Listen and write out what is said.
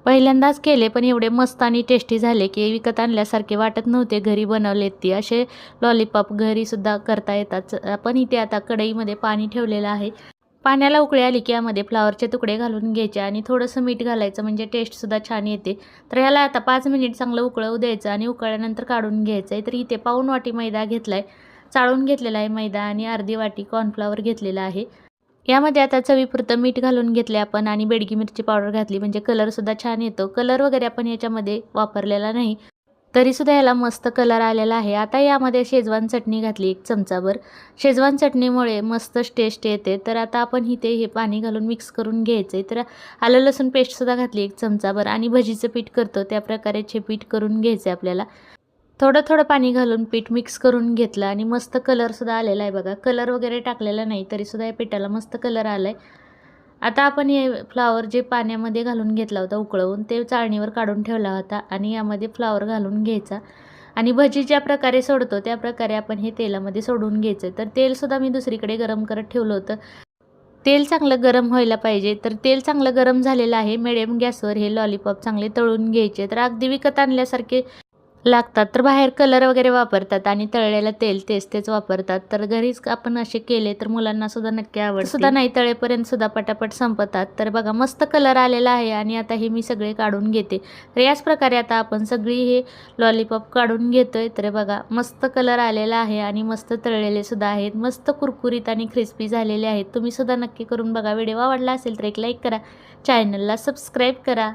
पहिल्यांदाच केले, पण एवढे मस्त आणि टेस्टी झाले, की विकत आणल्यासारखे वाटत नव्हते. घरी बनवलेत ते असे लॉलीपॉप घरीसुद्धा करता येतात. आपण इथे आता कढईमध्ये पाणी ठेवलेलं आहे. पाण्याला उकळी आली, की यामध्ये फ्लॉवरचे तुकडे घालून घ्यायचे आणि थोडंसं मीठ घालायचं म्हणजे टेस्टसुद्धा छान येते. तर ह्याला आता 5 मिनिट चांगलं उकळवू द्यायचं आणि उकळल्यानंतर काढून घ्यायचं आहे. तर इथे पाऊण वाटी मैदा घेतला आहे, चाळून घेतलेला आहे मैदा आणि अर्धी वाटी कॉर्नफ्लॉवर घेतलेला आहे. यामध्ये आता चवीपुरतं मीठ घालून घेतले आपण आणि बेडगी मिरची पावडर घातली म्हणजे कलरसुद्धा छान येतो. कलर वगैरे आपण याच्यामध्ये वापरलेला नाही. तरीसुद्धा याला मस्त कलर आलेला आहे. आता यामध्ये शेजवान चटणी घातली 1 चमचाभर. शेजवान चटणीमुळे मस्तच टेस्ट येते. तर आता आपण इथे हे पाणी घालून मिक्स करून घ्यायचं आहे. तर आलं लसूण पेस्टसुद्धा घातली 1 चमचाभर आणि भजीचं पीठ करतो त्या प्रकारेचे पीठ करून घ्यायचं आहे आपल्याला. थोडं-थोडं पाणी घालून पीठ मिक्स करून घेतलं आणि मस्त कलरसुद्धा आलेला आहे बघा. कलर वगैरे टाकलेला नाही तरीसुद्धा या पिठाला मस्त कलर आला आहे. आता आपण हे फ्लॉवर जे पाण्यामध्ये घालून घेतला होता उकळवून, ते चाळणीवर काढून ठेवला होता आणि यामध्ये फ्लॉवर घालून घ्यायचा आणि भजी ज्या प्रकारे सोडतो त्या प्रकारे आपण हे तेलामध्ये सोडून घ्यायचं. तर तेलसुद्धा मी दुसरीकडे गरम करत ठेवलं होतं. तेल चांगलं गरम व्हायला पाहिजे. तर तेल चांगलं गरम झालेलं आहे. मिडियम गॅसवर हे लॉलीपॉप चांगले तळून घ्यायचे. तर अगदी विकत आणल्यासारखे लागतात. तर बाहेर कलर वगैरे वापरतात आणि तळलेलं तेल तेच वापरतात. तर घरीच आपण असे केले तर मुलांनासुद्धा नक्की आवडतील. सुद्धा नाही तळेपर्यंतसुद्धा पटापट संपतात. तर बघा मस्त कलर आलेला आहे आणि आता हे मी सगळे काढून घेते. तर याच प्रकारे आता आपण सगळी हे लॉलीपॉप काढून घेतोय. तर बघा मस्त कलर आलेला आहे आणि मस्त तळलेले सुद्धा आहेत. मस्त कुरकुरीत आणि क्रिस्पी झालेले आहेत. तुम्हीसुद्धा नक्की करून बघा. व्हिडिओ आवडला असेल तर एक लाईक करा. चॅनलला सबस्क्राईब करा.